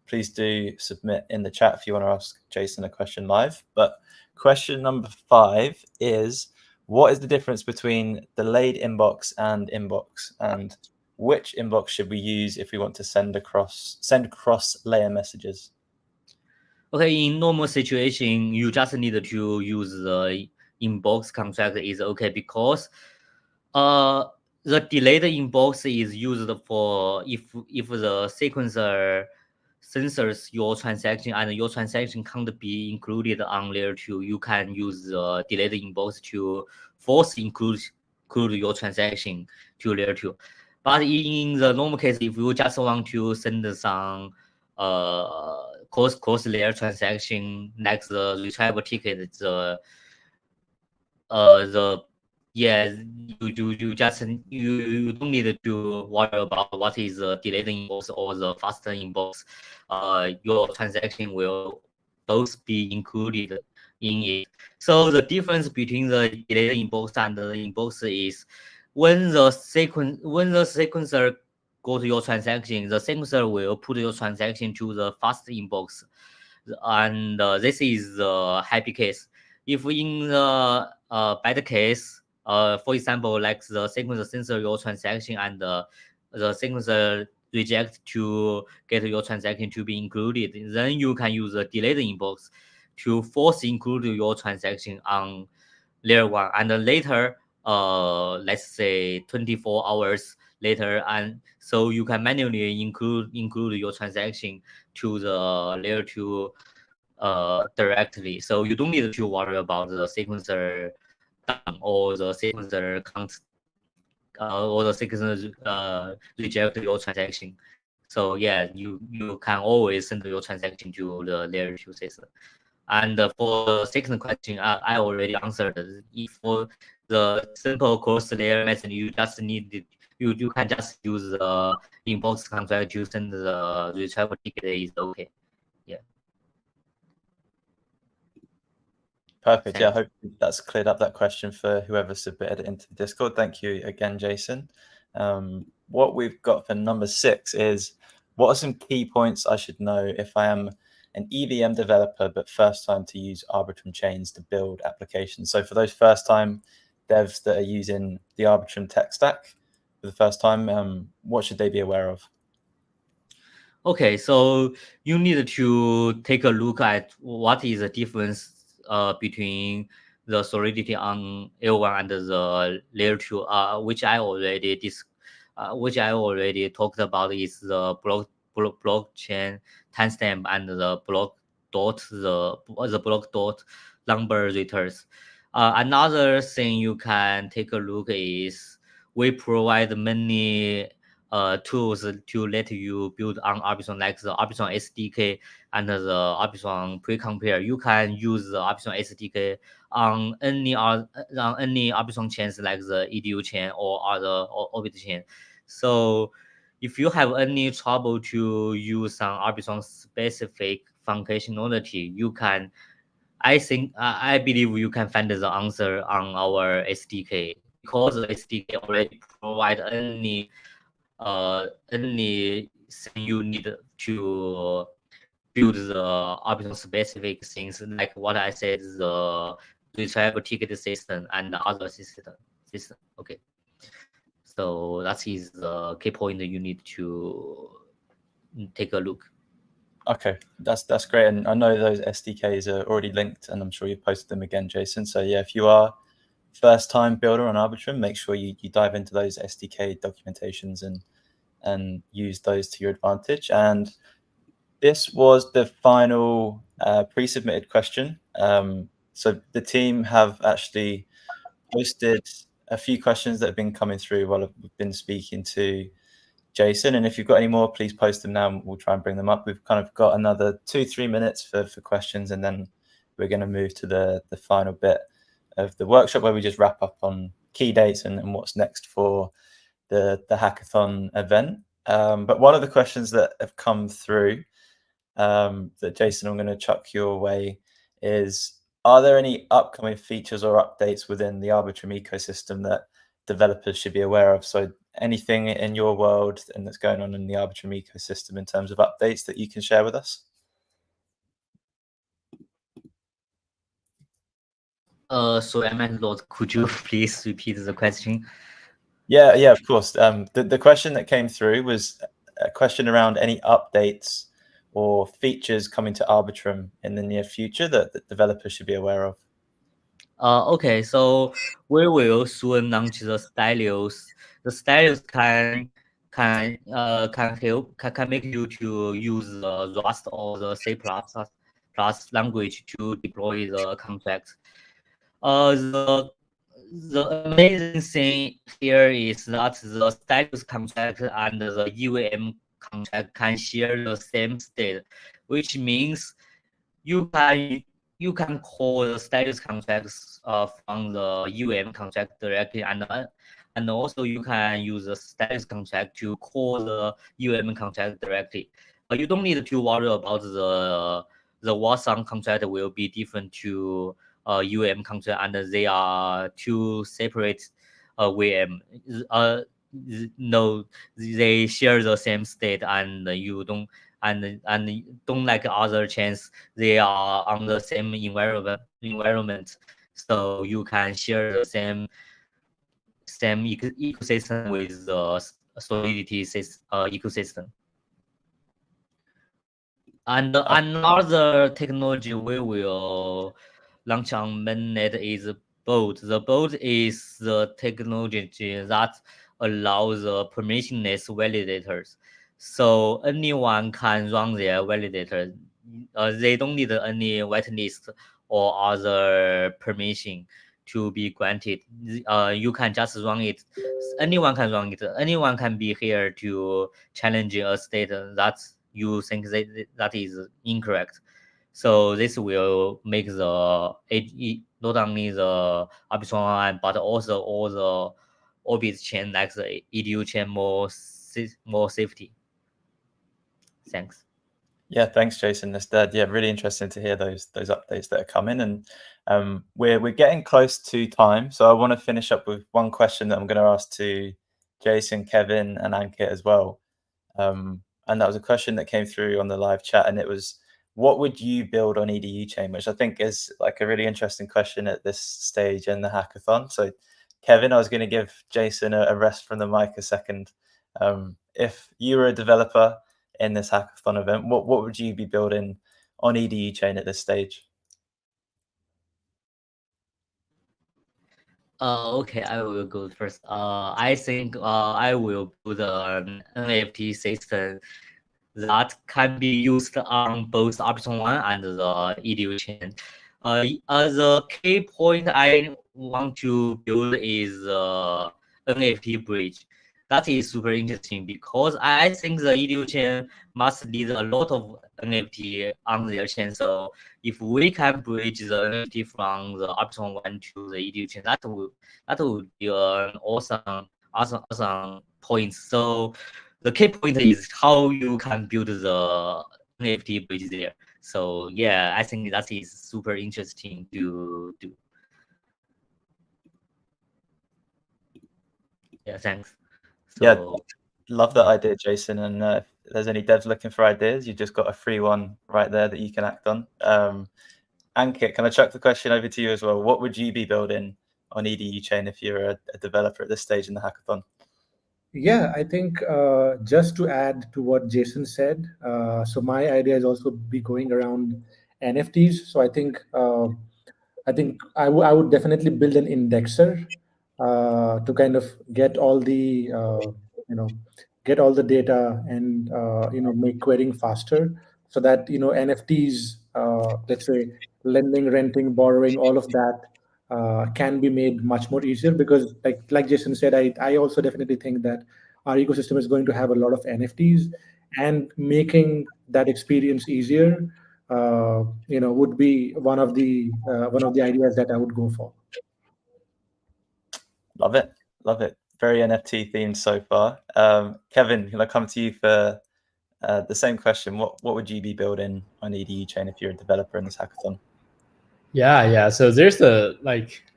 please do submit in the chat if you want to ask Jason a question live. But question number 5 is, what is the difference between delayed inbox and inbox, and which inbox should we use if we want to send cross layer messages? Okay, in normal situation, you just need to use the inbox contract is okay, because the delayed inbox is used for if the sequencer censors your transaction and your transaction can't be included on layer 2, you can use the delayed inbox to force include your transaction to layer 2. But in the normal case, if you just want to send some cross layer transaction like the retrieval ticket, yeah, you don't need to worry about what is the delayed inbox or the faster inbox. Your transaction will both be included in it. So the difference between the delayed inbox and the inbox is when the sequencer go to your transaction, the sequencer will put your transaction to the fast inbox, and this is the happy case. If in the bad case, for example, like the sequencer censor your transaction and the sequencer reject to get your transaction to be included, then you can use the delayed inbox to force include your transaction on layer 1, and then later, let's say 24 hours later, and so you can manually include your transaction to the layer 2 directly. So you don't need to worry about the sequencer down or the sequencer can't or the sequencer reject your transaction. So yeah, you can always send your transaction to the layer 2 system. And for the second question, I already answered. If for the simple cross layer method, you just need you can just use the inbox contract to send the retrieval ticket is okay. Yeah. Perfect. Thanks. Yeah, I hope that's cleared up that question for whoever submitted it into the Discord. Thank you again, Jason. What we've got for number 6 is, what are some key points I should know if I am an EVM developer but first time to use Arbitrum chains to build applications? So for those first time devs that are using the Arbitrum tech stack for the first time, what should they be aware of? Okay, so you need to take a look at what is the difference between the solidity on L1 and the layer 2, which I already talked about, is the blockchain timestamp and the block dot number returns. Another thing you can take a look is we provide many tools to let you build on Arbitrum, like the Arbitrum SDK and the Arbitrum pre-compare. You can use the Arbitrum SDK on any Arbitrum chains like the EDU chain or other Orbit chain. So if you have any trouble to use some Arbitrum specific functionality, you can, I believe you can find the answer on our SDK, because the SDK already provide anything you need to build the Arbitrum specific things, like what I said, the retrieve ticket system and other system. Okay. So that is the key point you need to take a look. Okay, that's great. And I know those SDKs are already linked, and I'm sure you've posted them again, Jason. So yeah, if you are first time builder on Arbitrum, make sure you dive into those SDK documentations and use those to your advantage. And this was the final pre-submitted question. So the team have actually posted a few questions that have been coming through while I've been speaking to Jason. And if you've got any more, please post them now and we'll try and bring them up. We've kind of got another 2-3 minutes for questions, and then we're going to move to the final bit of the workshop where we just wrap up on key dates and what's next for the hackathon event. But one of the questions that have come through that Jason, I'm going to chuck your way is, are there any upcoming features or updates within the Arbitrum ecosystem that developers should be aware of? So anything in your world and that's going on in the Arbitrum ecosystem in terms of updates that you can share with us? So Lord, could you please repeat the question? Yeah, of course. The question that came through was a question around any updates or features coming to Arbitrum in the near future that developers should be aware of. Okay, so we will soon launch the stylus. The stylus can make you to use the Rust or the C++ language to deploy the contracts. The amazing thing here is that the stylus contract and the UAM contract can share the same state, which means you can call the stylus contracts from the UAM contract directly, and also you can use the stylus contract to call the UAM contract directly. You don't need to worry about the Watson contract will be different to UAM contract, and they are two separate VM. No, they share the same state, and you don't don't like other chains. They are on the same environment, so you can share the same ecosystem with the Solidity ecosystem. And another technology we will launch on mainnet is Bolt. The Bolt is the technology that allows permissionless validators. So anyone can run their validator. They don't need any whitelist or other permission to be granted. You can just run it. Anyone can run it. Anyone can be here to challenge a state that you think that is incorrect. So this will make the not only the Arbitrum but also all the Orbit chain like the EDU chain more safety. Thanks. Yeah, thanks, Jason. That's really interesting to hear those updates that are coming, and we're getting close to time. So I want to finish up with one question that I'm going to ask to Jason, Kevin, and Ankit as well. And that was a question that came through on the live chat, and it was, what would you build on EDU chain? Which I think is like a really interesting question at this stage in the hackathon. So Kevin, I was going to give Jason a rest from the mic a second. If you were a developer in this hackathon event, what would you be building on EDU chain at this stage? Okay, I will go first. I think I will build an NFT system that can be used on both Arbitrum 1 and the EDU chain. The key point I want to build is NFT bridge. That is super interesting because I think the EDU chain must need a lot of NFT on their chain. So if we can bridge the NFT from the Arbitrum 1 to the EDU chain, that would be an awesome point. So the key point is how you can build the NFT bridge there. So yeah, I think that is super interesting to do. Yeah, thanks. So, yeah, love that idea, Jason. And if there's any devs looking for ideas, you've just got a free one right there that you can act on. Ankit, can I chuck the question over to you as well? What would you be building on EDU chain if you're a developer at this stage in the hackathon? Yeah, I think just to add to what Jason said, so my idea is also be going around NFTs. So I would definitely build an indexer to kind of get all the get all the data and make querying faster, so that NFTs, let's say lending, renting, borrowing, all of that can be made much more easier. Because like Jason said, I also definitely think that our ecosystem is going to have a lot of NFTs, and making that experience easier would be one of the ideas that I would go for. Love it. Love it. Very NFT themed so far. Kevin, can I come to you for the same question? What would you be building on EDU chain if you're a developer in this hackathon? Yeah. So there's a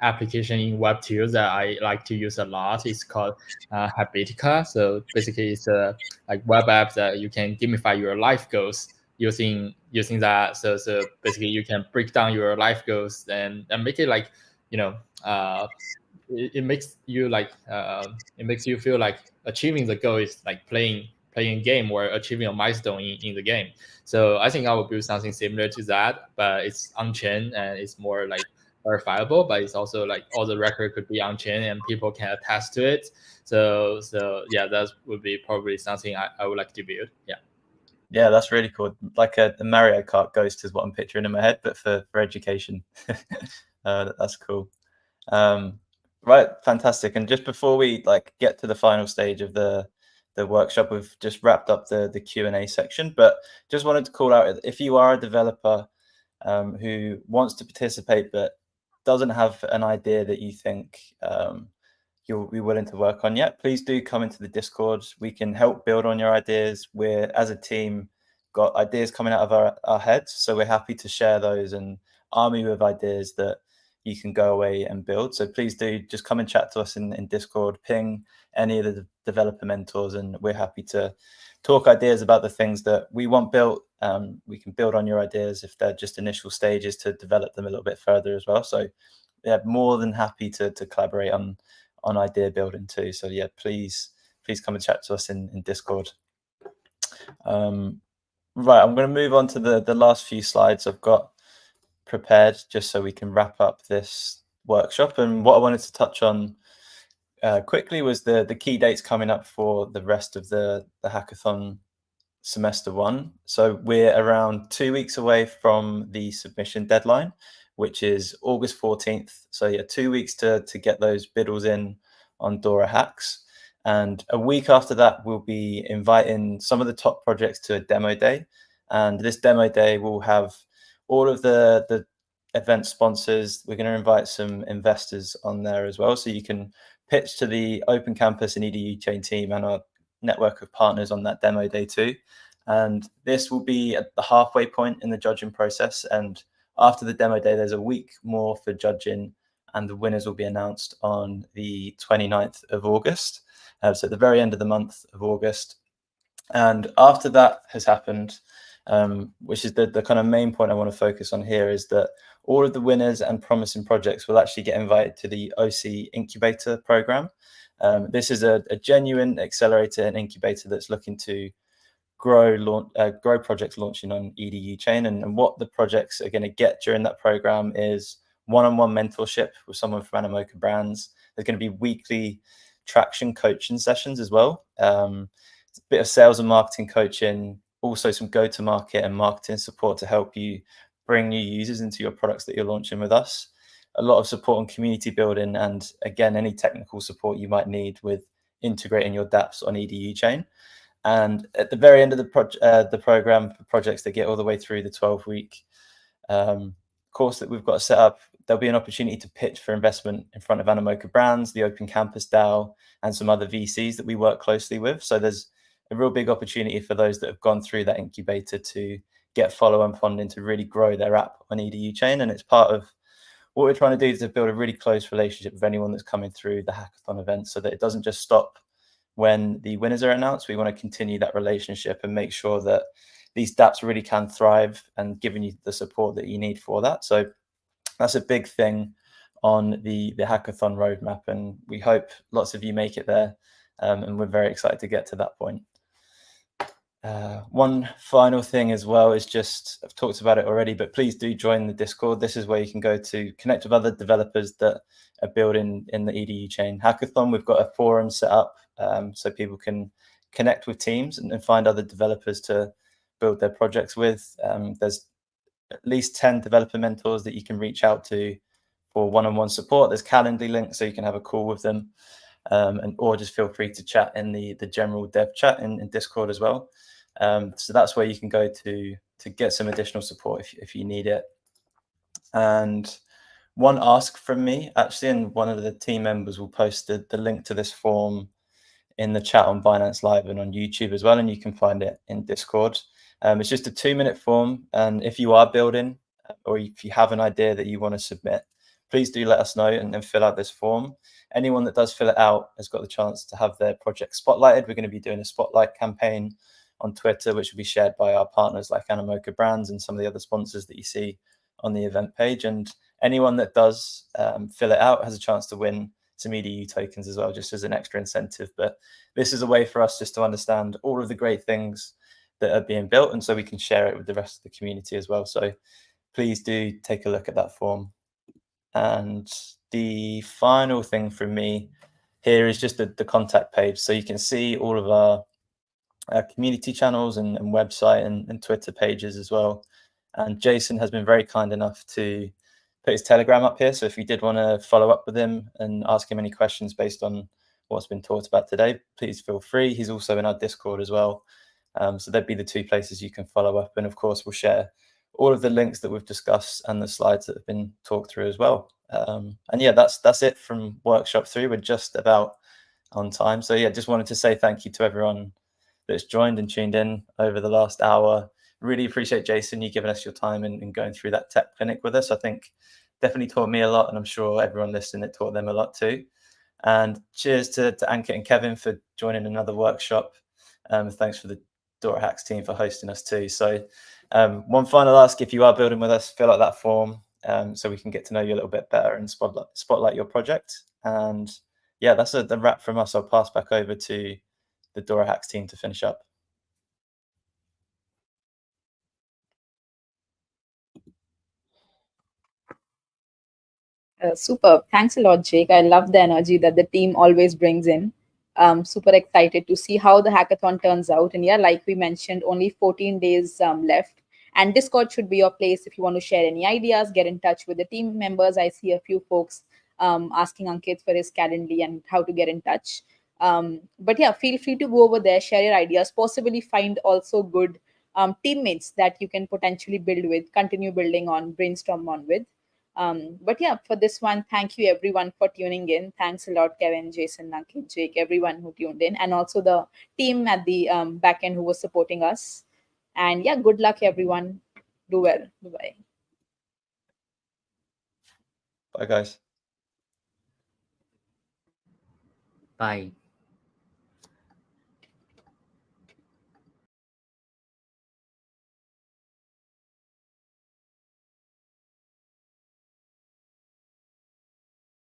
application in Web2 that I like to use a lot. It's called Habitica. So basically, it's a web app that you can gamify your life goals using that. So basically, you can break down your life goals and make it it makes you it makes you feel like achieving the goal is like playing a game or achieving a milestone in the game. So I think I will build something similar to that, but it's on chain and it's more verifiable, but it's also all the record could be on chain and people can attest to it. So yeah, that would be probably something I would like to build. Yeah, that's really cool. Like a Mario Kart Ghost is what I'm picturing in my head, but for education. That's cool. Right, fantastic. And just before we get to the final stage of the workshop, we've just wrapped up the Q&A section, but just wanted to call out, if you are a developer who wants to participate but doesn't have an idea that you think you'll be willing to work on yet, please do come into the Discord. We can help build on your ideas. We're, as a team, got ideas coming out of our heads, so we're happy to share those and arm you with ideas that you can go away and build. So please do just come and chat to us in Discord, ping any of the developer mentors, and we're happy to talk ideas about the things that we want built. We can build on your ideas if they're just initial stages to develop them a little bit further as well. So yeah, more than happy to collaborate on idea building too. So yeah, please come and chat to us in Discord. Right, I'm going to move on to the last few slides I've got prepared, just so we can wrap up this workshop. And what I wanted to touch on quickly was the key dates coming up for the rest of the hackathon semester 1. So we're around 2 weeks away from the submission deadline, which is August 14th. So yeah, 2 weeks to get those biddles in on DoraHacks. And a week after that, we'll be inviting some of the top projects to a demo day. And this demo day will have all of the event sponsors. We're going to invite some investors on there as well, so you can pitch to the Open Campus and EDU chain team and our network of partners on that demo day too. And this will be at the halfway point in the judging process. And after the demo day, there's a week more for judging, and the winners will be announced on the 29th of August. So at the very end of the month of August. And after that has happened, which is the kind of main point I want to focus on here, is that all of the winners and promising projects will actually get invited to the OC Incubator program. This is a genuine accelerator and incubator that's looking to grow projects launching on EDU chain. And what the projects are going to get during that program is one-on-one mentorship with someone from Animoca Brands. There's going to be weekly traction coaching sessions as well. A bit of sales and marketing coaching, also some go-to-market and marketing support to help you bring new users into your products that you're launching with us. A lot of support on community building, and again, any technical support you might need with integrating your dApps on EDU chain. And at the very end of the program, for projects that get all the way through the 12-week course that we've got set up, there'll be an opportunity to pitch for investment in front of Animoca Brands, the Open Campus DAO, and some other VCs that we work closely with. So there's a real big opportunity for those that have gone through that incubator to get follow-on funding to really grow their app on EDU chain. And it's part of what we're trying to do, to build a really close relationship with anyone that's coming through the hackathon event, so that it doesn't just stop when the winners are announced. We want to continue that relationship and make sure that these dApps really can thrive and giving you the support that you need for that. So that's a big thing on the hackathon roadmap, and we hope lots of you make it there, and we're very excited to get to that point. One final thing as well is just, I've talked about it already, but please do join the Discord. This is where you can go to connect with other developers that are building in the EDU chain hackathon. We've got a forum set up so people can connect with teams and find other developers to build their projects with. There's at least 10 developer mentors that you can reach out to for one-on-one support. There's Calendly links so you can have a call with them, or just feel free to chat in the general dev chat in Discord as well. So that's where you can go to get some additional support if you need it. And one ask from me, actually, and one of the team members will post the link to this form in the chat on Binance Live and on YouTube as well, and you can find it in Discord. It's just a 2-minute form, and if you are building or if you have an idea that you want to submit, please do let us know and fill out this form. Anyone that does fill it out has got the chance to have their project spotlighted. We're going to be doing a spotlight campaign on Twitter, which will be shared by our partners like Animoca Brands and some of the other sponsors that you see on the event page. And anyone that does fill it out has a chance to win some EDU tokens as well, just as an extra incentive. But this is a way for us just to understand all of the great things that are being built, and so we can share it with the rest of the community as well. So please do take a look at that form. And the final thing from me here is just the contact page. So you can see all of our community channels and website and Twitter pages as well. And Jason has been very kind enough to put his Telegram up here. So if you did want to follow up with him and ask him any questions based on what's been talked about today, please feel free. He's also in our Discord as well. So there'd be the 2 places you can follow up. And of course, we'll share all of the links that we've discussed and the slides that have been talked through as well. And yeah, that's it from workshop 3. We're just about on time. So yeah, just wanted to say thank you to everyone that's joined and tuned in over the last hour. Really appreciate, Jason, you giving us your time and going through that tech clinic with us. I think definitely taught me a lot, and I'm sure everyone listening, it taught them a lot too. And cheers to Ankit and Kevin for joining another workshop. Thanks for the DoraHacks team for hosting us too. So one final ask, if you are building with us, fill out that form so we can get to know you a little bit better and spotlight your project. And yeah, that's the wrap from us. I'll pass back over to the DoraHacks team to finish up. Superb. Thanks a lot, Jake. I love the energy that the team always brings in. Super excited to see how the hackathon turns out. And yeah, like we mentioned, only 14 days left. And Discord should be your place if you want to share any ideas, get in touch with the team members. I see a few folks asking Ankit for his Calendly and how to get in touch. But yeah, feel free to go over there, share your ideas, possibly find also good teammates that you can potentially build with, continue building on, brainstorm on with. But yeah, for this one, thank you everyone for tuning in. Thanks a lot, Kevin, Jason, Ankit, Jake, everyone who tuned in, and also the team at the back end who was supporting us. And yeah, good luck, everyone. Do well. Bye-bye. Bye, guys. Bye.